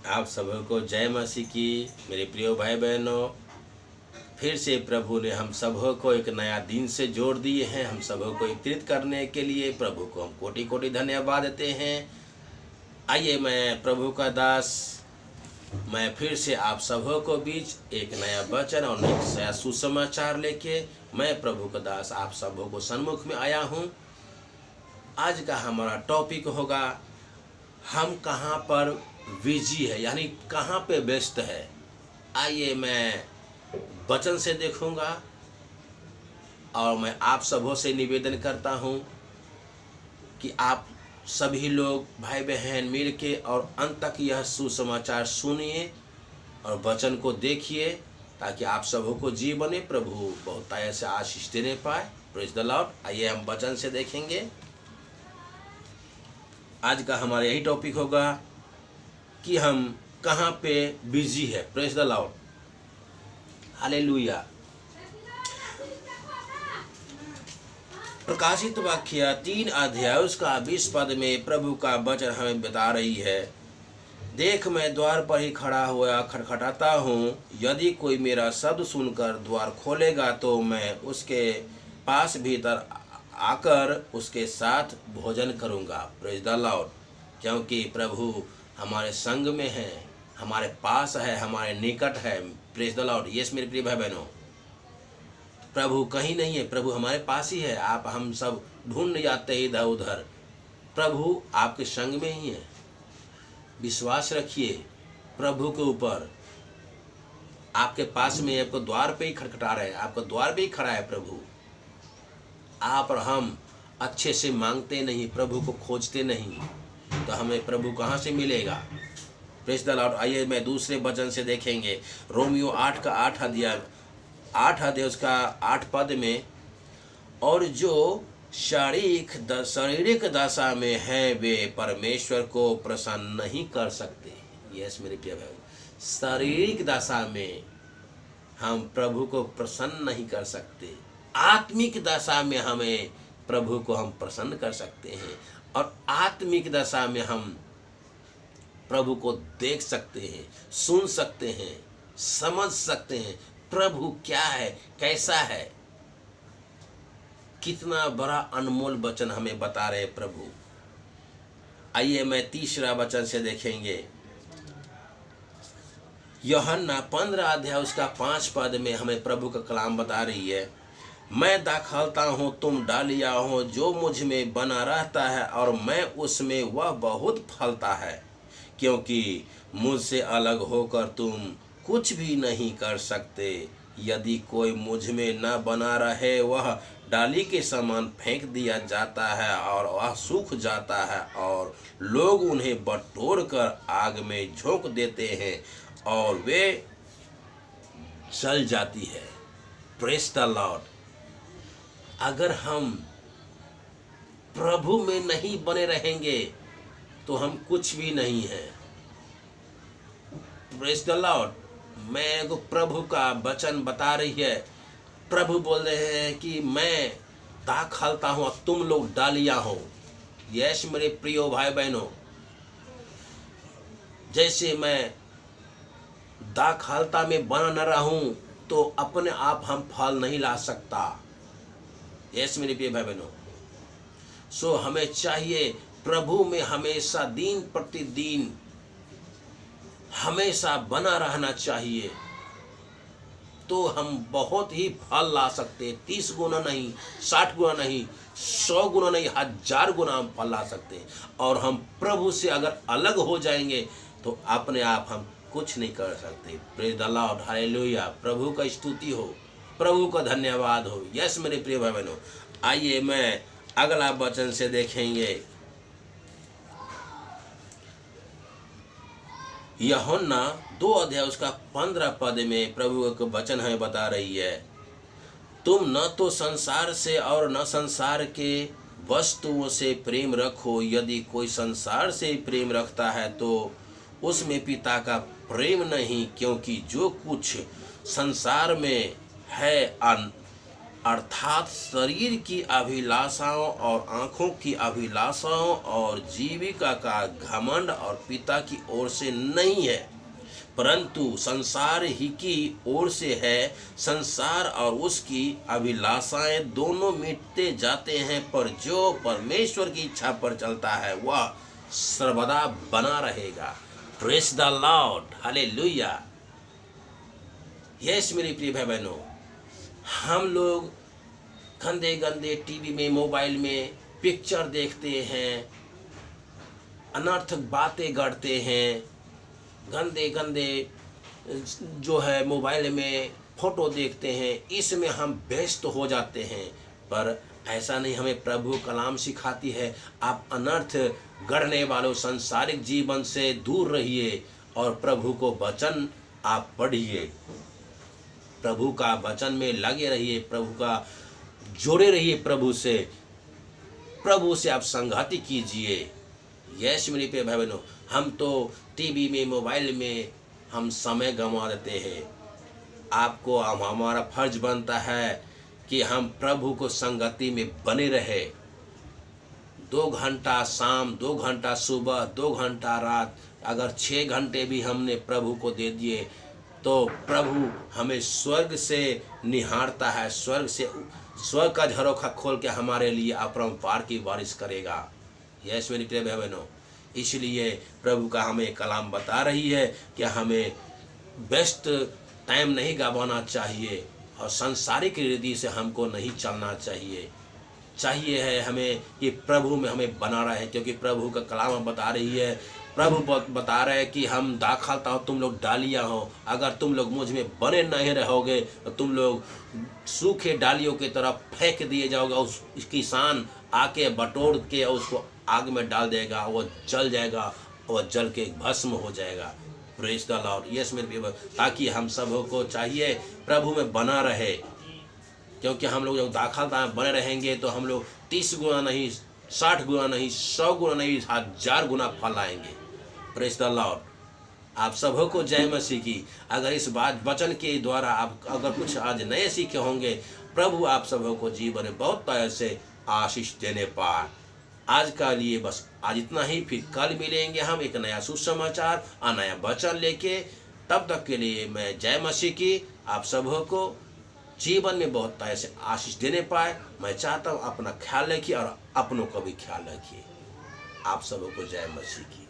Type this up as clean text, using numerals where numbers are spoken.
आप सबको जय मसीह की। मेरे प्रिय भाई बहनों, फिर से प्रभु ने हम सबको एक नया दिन से जोड़ दिए हैं। हम सबको एकत्रित करने के लिए प्रभु को हम कोटि कोटि धन्यवाद देते हैं। आइए, मैं प्रभु का दास, मैं फिर से आप सबको बीच एक नया वचन और एक नया सुसमाचार लेके मैं प्रभु का दास आप सबको सन्मुख में आया हूँ। आज का हमारा टॉपिक होगा, हम कहाँ पर बिजी है, यानी कहाँ पे व्यस्त है। आइए, मैं वचन से देखूंगा और मैं आप सबों से निवेदन करता हूँ कि आप सभी लोग भाई बहन मिल के और अंत तक यह सुसमाचार सुनिए और वचन को देखिए, ताकि आप सबों को जीवन में प्रभु बहुत ऐसे आशीष देने पाए। Praise the Lord. आइए हम वचन से देखेंगे। आज का हमारा यही टॉपिक होगा कि हम कहाँ पे बिजी है। Praise the Lord, hallelujah. प्रकाशित वाक्य 3 अध्याय उसका 20 पद में प्रभु का वचन हमें बता रही है, देख मैं द्वार पर ही खड़ा हुआ खटखटाता हूँ, यदि कोई मेरा शब्द सुनकर द्वार खोलेगा तो मैं उसके पास भीतर आकर उसके साथ भोजन करूँगा। Praise the Lord. क्योंकि प्रभु हमारे संग में है, हमारे पास है, हमारे निकट है। Praise the Lord. यस मेरे प्रिय भाई बहनों, प्रभु कहीं नहीं है, प्रभु हमारे पास ही है। आप हम सब ढूंढ जाते हैं इधर उधर, प्रभु आपके संग में ही है। विश्वास रखिए प्रभु के ऊपर। आपके पास में, आपको द्वार पे ही खटखटा रहे हैं, आपका द्वार पे ही खड़ा है प्रभु। आप और हम अच्छे से मांगते नहीं, प्रभु को खोजते नहीं, तो हमें प्रभु कहाँ से मिलेगा। Praise the Lord. आइए, मैं दूसरे वचन से देखेंगे। रोमियो 8 का 8 अध्याय उसका 8 पद में, और जो शारीरिक दशा में है वे परमेश्वर को प्रसन्न नहीं कर सकते। यस मेरे प्रिय भाई, शारीरिक दशा में हम प्रभु को प्रसन्न नहीं कर सकते। आत्मिक दशा में हमें प्रभु को हम प्रसन्न कर सकते हैं, और आत्मिक दशा में हम प्रभु को देख सकते हैं, सुन सकते हैं, समझ सकते हैं प्रभु क्या है, कैसा है। कितना बड़ा अनमोल वचन हमें बता रहे प्रभु। आइए, मैं तीसरा वचन से देखेंगे। यूहन्ना 15 अध्याय उसका 5 पद में हमें प्रभु का कलाम बता रही है, मैं दाखलता हूँ तुम डालिया हो, जो मुझ में बना रहता है और मैं उसमें, वह बहुत फलता है, क्योंकि मुझसे अलग होकर तुम कुछ भी नहीं कर सकते। यदि कोई मुझ में न बना रहे, वह डाली के समान फेंक दिया जाता है और वह सूख जाता है, और लोग उन्हें बटोर कर आग में झोंक देते हैं और वे जल जाती है। Praise the Lord. अगर हम प्रभु में नहीं बने रहेंगे तो हम कुछ भी नहीं हैं। Praise the Lord. मैं को प्रभु का वचन बता रही है। प्रभु बोल रहे हैं कि मैं दाखलता हूँ और तुम लोग डालिया हो। यस मेरे प्रियो भाई बहनों, जैसे मैं दाखलता में बना न रहूं तो अपने आप हम फल नहीं ला सकता। यस मेरे प्रिय भाई बहनों, सो हमें चाहिए प्रभु में हमेशा दिन प्रतिदिन हमेशा बना रहना चाहिए, तो हम बहुत ही फल ला सकते। 30 गुना नहीं, 60 गुना नहीं, 100 गुना नहीं, 1000 गुना हम फल ला सकते। और हम प्रभु से अगर अलग हो जाएंगे तो अपने आप हम कुछ नहीं कर सकते। Praise the Lord, hallelujah. प्रभु का स्तुति हो, प्रभु का धन्यवाद हो। यस मेरे प्रिय भाई बहनों, आइए मैं अगला वचन से देखेंगे। यूहन्ना 2 अध्याय उसका 15 पद में प्रभु का वचन हमें बता रही है, तुम न तो संसार से और न संसार के वस्तुओं से प्रेम रखो। यदि कोई संसार से प्रेम रखता है तो उसमें पिता का प्रेम नहीं, क्योंकि जो कुछ संसार में है अर्थात शरीर की अभिलाषाओं और आँखों की अभिलाषाओं और जीविका का घमंड और पिता की ओर से नहीं है, परंतु संसार ही की ओर से है। संसार और उसकी अभिलाषाएं दोनों मिटते जाते हैं, पर जो परमेश्वर की इच्छा पर चलता है वह सर्वदा बना रहेगा। Praise the Lord, hallelujah. Yes मेरे प्रिय भाई बहनों, हम लोग गंदे गंदे टीवी में, मोबाइल में पिक्चर देखते हैं, अनर्थक बातें गढ़ते हैं, गंदे गंदे जो है मोबाइल में फोटो देखते हैं, इसमें हम व्यस्त हो जाते हैं। पर ऐसा नहीं, हमें प्रभु कलाम सिखाती है, आप अनर्थ गढ़ने वालों सांसारिक जीवन से दूर रहिए और प्रभु को वचन आप पढ़िए, प्रभु का वचन में लगे रहिए, प्रभु का जोड़े रहिए, प्रभु से आप संगति कीजिए। यस मेरे प्रिय भाई बहनों, हम तो टीवी में, मोबाइल में हम समय गंवा देते हैं। आपको हमारा फर्ज बनता है कि हम प्रभु को संगति में बने रहे। 2 घंटा शाम, 2 घंटा सुबह, 2 घंटा रात, अगर 6 घंटे भी हमने प्रभु को दे दिए तो प्रभु हमें स्वर्ग से निहारता है, स्वर्ग का झरोखा खोल के हमारे लिए अपरंपार की बारिश करेगा। यस मेरे प्रिय भाई बहनों, इसलिए प्रभु का हमें कलाम बता रही है कि हमें बेस्ट टाइम नहीं गंवाना चाहिए और सांसारिक रीति से हमको नहीं चलना चाहिए है हमें कि प्रभु में हमें बना रहे, क्योंकि प्रभु का कलाम बता रही है, प्रभु बता रहे हैं कि हम दाखलता हो, तुम लोग डालियाँ हो, अगर तुम लोग मुझ में बने नहीं रहोगे तो तुम लोग सूखे डालियों की तरफ फेंक दिए जाओगे। उस किसान आके बटोर के उसको आग में डाल देगा, वो जल जाएगा, वह जल के भस्म हो जाएगा। Praise the Lord. यस मेरे प्रिय, ताकि हम सबों को चाहिए प्रभु में बना रहे, क्योंकि हम लोग जब दाखलता में बने रहेंगे तो हम लोग 30 गुना नहीं, 60 गुना नहीं, 100 गुना नहीं, 1000 गुना फल आएंगे। Praise the Lord. आप सबों को जय मसीह की। अगर इस बात वचन के द्वारा आप अगर कुछ आज नए सीखे होंगे, प्रभु आप सबों को जीवन में बहुत तरह से आशीष देने पाए। आज का लिए बस आज इतना ही, फिर कल मिलेंगे हम एक नया सुसमाचार और नया वचन लेके। तब तक के लिए मैं जय मसीह की आप सबों को जीवन में बहुत तरह से आशीष देने पाए। मैं चाहता हूँ अपना ख्याल रखिए और अपनों का भी ख्याल रखिए। आप सबों को जय मसीह की।